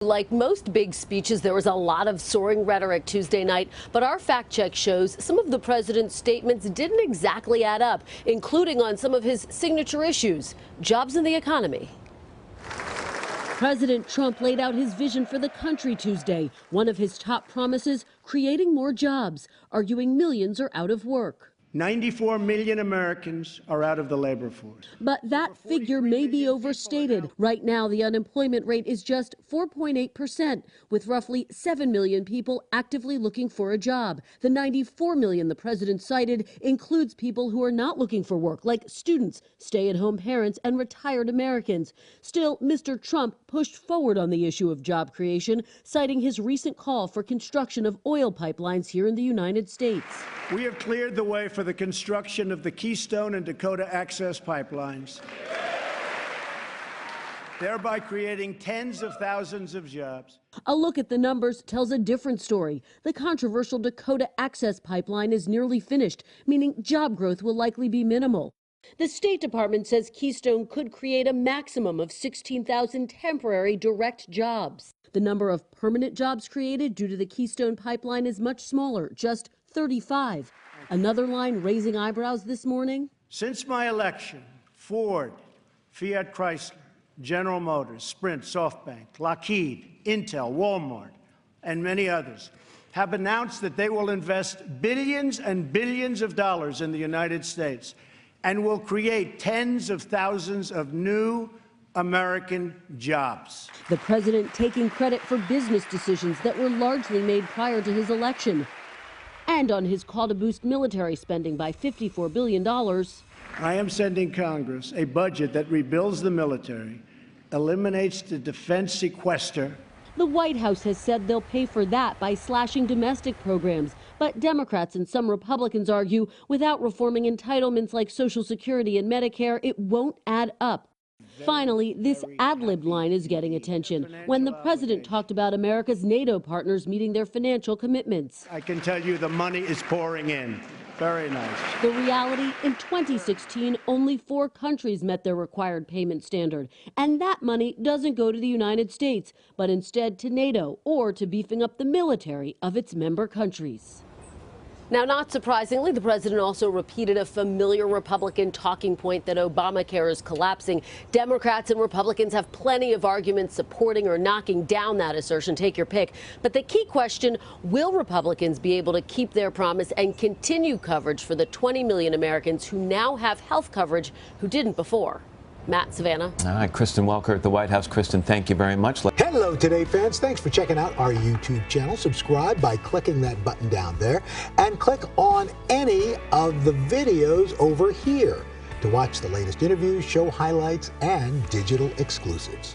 Like most big speeches, there was a lot of soaring rhetoric Tuesday night, but our fact check shows some of the president's statements didn't exactly add up, including on some of his signature issues, jobs and the economy. President Trump laid out his vision for the country Tuesday. One of his top promises, creating more jobs, arguing millions are out of work. 94 million Americans are out of the labor force. But that figure may be overstated. Right now, the unemployment rate is just 4.8%, with roughly 7 million people actively looking for a job. The 94 million the president cited includes people who are not looking for work, like students, stay-at-home parents, and retired Americans. Still, Mr. Trump pushed forward on the issue of job creation, citing his recent call for construction of oil pipelines here in the United States. We have cleared the way for the construction of the Keystone and Dakota Access pipelines, thereby creating tens of thousands of jobs. A look at the numbers tells a different story. The controversial Dakota Access pipeline is nearly finished, meaning job growth will likely be minimal. The State Department says Keystone could create a maximum of 16,000 temporary direct jobs. The number of permanent jobs created due to the Keystone pipeline is much smaller, just 35. Another line raising eyebrows this morning? Since my election, Ford, Fiat Chrysler, General Motors, Sprint, SoftBank, Lockheed, Intel, Walmart, and many others have announced that they will invest billions and billions of dollars in the United States and will create tens of thousands of new American jobs. The president taking credit for business decisions that were largely made prior to his election, and on his call to boost military spending by $54 billion. I am sending Congress a budget that rebuilds the military, eliminates the defense sequester. The White House has said they'll pay for that by slashing domestic programs. But Democrats and some Republicans argue without reforming entitlements like Social Security and Medicare, it won't add up. Finally, this ad-lib line is getting attention when the president talked about America's NATO partners meeting their financial commitments. I can tell you the money is pouring in. Very nice. The reality, in 2016, only 4 countries met their required payment standard. And that money doesn't go to the United States, but instead to NATO or to beefing up the military of its member countries. Now, not surprisingly, the president also repeated a familiar Republican talking point that Obamacare is collapsing. Democrats and Republicans have plenty of arguments supporting or knocking down that assertion. Take your pick. But the key question, will Republicans be able to keep their promise and continue coverage for the 20 million Americans who now have health coverage who didn't before? Matt, Savannah. All right, Kristin Welker at the White House. Kristin, thank you very much. Hello, Today fans. Thanks for checking out our YouTube channel. Subscribe by clicking that button down there and click on any of the videos over here to watch the latest interviews, show highlights, and digital exclusives.